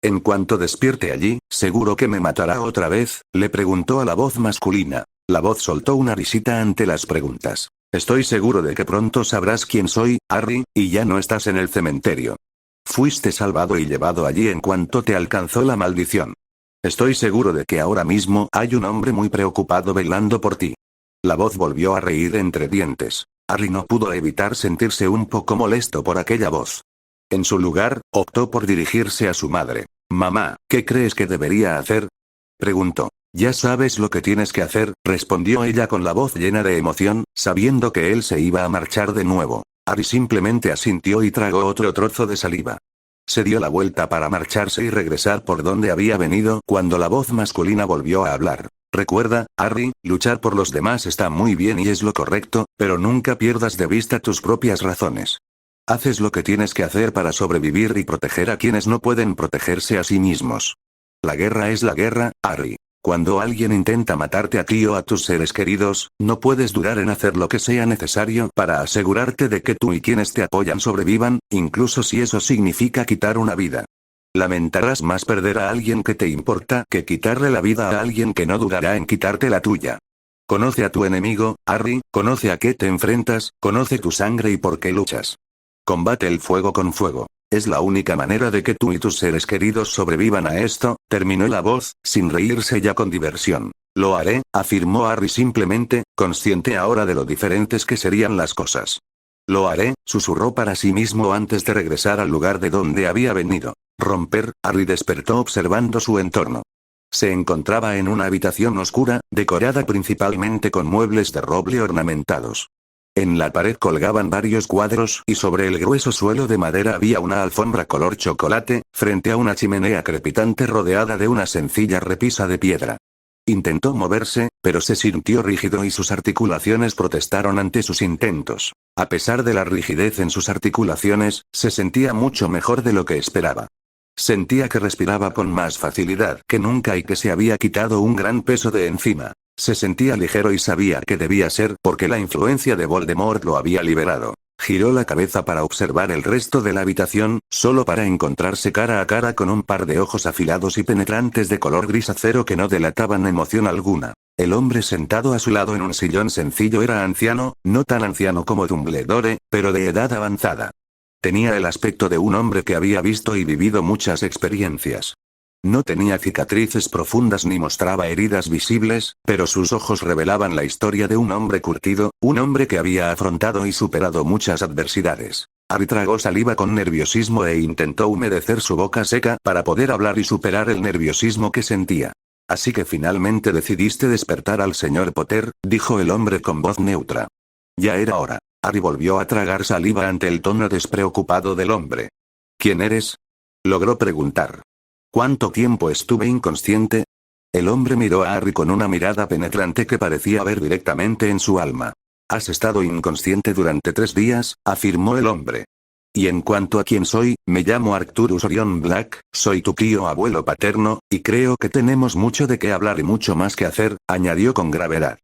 En cuanto despierte allí, ¿seguro que me matará otra vez?, le preguntó a la voz masculina. La voz soltó una risita ante las preguntas. Estoy seguro de que pronto sabrás quién soy, Harry, y ya no estás en el cementerio. Fuiste salvado y llevado allí en cuanto te alcanzó la maldición. Estoy seguro de que ahora mismo hay un hombre muy preocupado velando por ti. La voz volvió a reír entre dientes. Harry no pudo evitar sentirse un poco molesto por aquella voz. En su lugar, optó por dirigirse a su madre. Mamá, ¿qué crees que debería hacer? Preguntó. Ya sabes lo que tienes que hacer, respondió ella con la voz llena de emoción, sabiendo que él se iba a marchar de nuevo. Harry simplemente asintió y tragó otro trozo de saliva. Se dio la vuelta para marcharse y regresar por donde había venido cuando la voz masculina volvió a hablar. Recuerda, Harry, luchar por los demás está muy bien y es lo correcto, pero nunca pierdas de vista tus propias razones. Haces lo que tienes que hacer para sobrevivir y proteger a quienes no pueden protegerse a sí mismos. La guerra es la guerra, Harry. Cuando alguien intenta matarte a ti o a tus seres queridos, no puedes dudar en hacer lo que sea necesario para asegurarte de que tú y quienes te apoyan sobrevivan, incluso si eso significa quitar una vida. Lamentarás más perder a alguien que te importa que quitarle la vida a alguien que no dudará en quitarte la tuya. Conoce a tu enemigo, Harry, conoce a qué te enfrentas, conoce tu sangre y por qué luchas. Combate el fuego con fuego. Es la única manera de que tú y tus seres queridos sobrevivan a esto, terminó la voz, sin reírse ya con diversión. Lo haré, afirmó Harry simplemente, consciente ahora de lo diferentes que serían las cosas. Lo haré, susurró para sí mismo antes de regresar al lugar de donde había venido. Harry despertó observando su entorno. Se encontraba en una habitación oscura, decorada principalmente con muebles de roble ornamentados. En la pared colgaban varios cuadros y sobre el grueso suelo de madera había una alfombra color chocolate, frente a una chimenea crepitante rodeada de una sencilla repisa de piedra. Intentó moverse, pero se sintió rígido y sus articulaciones protestaron ante sus intentos. A pesar de la rigidez en sus articulaciones, se sentía mucho mejor de lo que esperaba. Sentía que respiraba con más facilidad que nunca y que se había quitado un gran peso de encima. Se sentía ligero y sabía que debía ser porque la influencia de Voldemort lo había liberado. Giró la cabeza para observar el resto de la habitación, solo para encontrarse cara a cara con un par de ojos afilados y penetrantes de color gris acero que no delataban emoción alguna. El hombre sentado a su lado en un sillón sencillo era anciano, no tan anciano como Dumbledore, pero de edad avanzada. Tenía el aspecto de un hombre que había visto y vivido muchas experiencias. No tenía cicatrices profundas ni mostraba heridas visibles, pero sus ojos revelaban la historia de un hombre curtido, un hombre que había afrontado y superado muchas adversidades. Harry tragó saliva con nerviosismo e intentó humedecer su boca seca para poder hablar y superar el nerviosismo que sentía. Así que finalmente decidiste despertar al señor Potter, dijo el hombre con voz neutra. Ya era hora. Harry volvió a tragar saliva ante el tono despreocupado del hombre. ¿Quién eres? Logró preguntar. ¿Cuánto tiempo estuve inconsciente? El hombre miró a Harry con una mirada penetrante que parecía ver directamente en su alma. Has estado inconsciente durante 3 días, afirmó el hombre. Y en cuanto a quién soy, me llamo Arcturus Orion Black, soy tu tío abuelo paterno, y creo que tenemos mucho de qué hablar y mucho más que hacer, añadió con gravedad.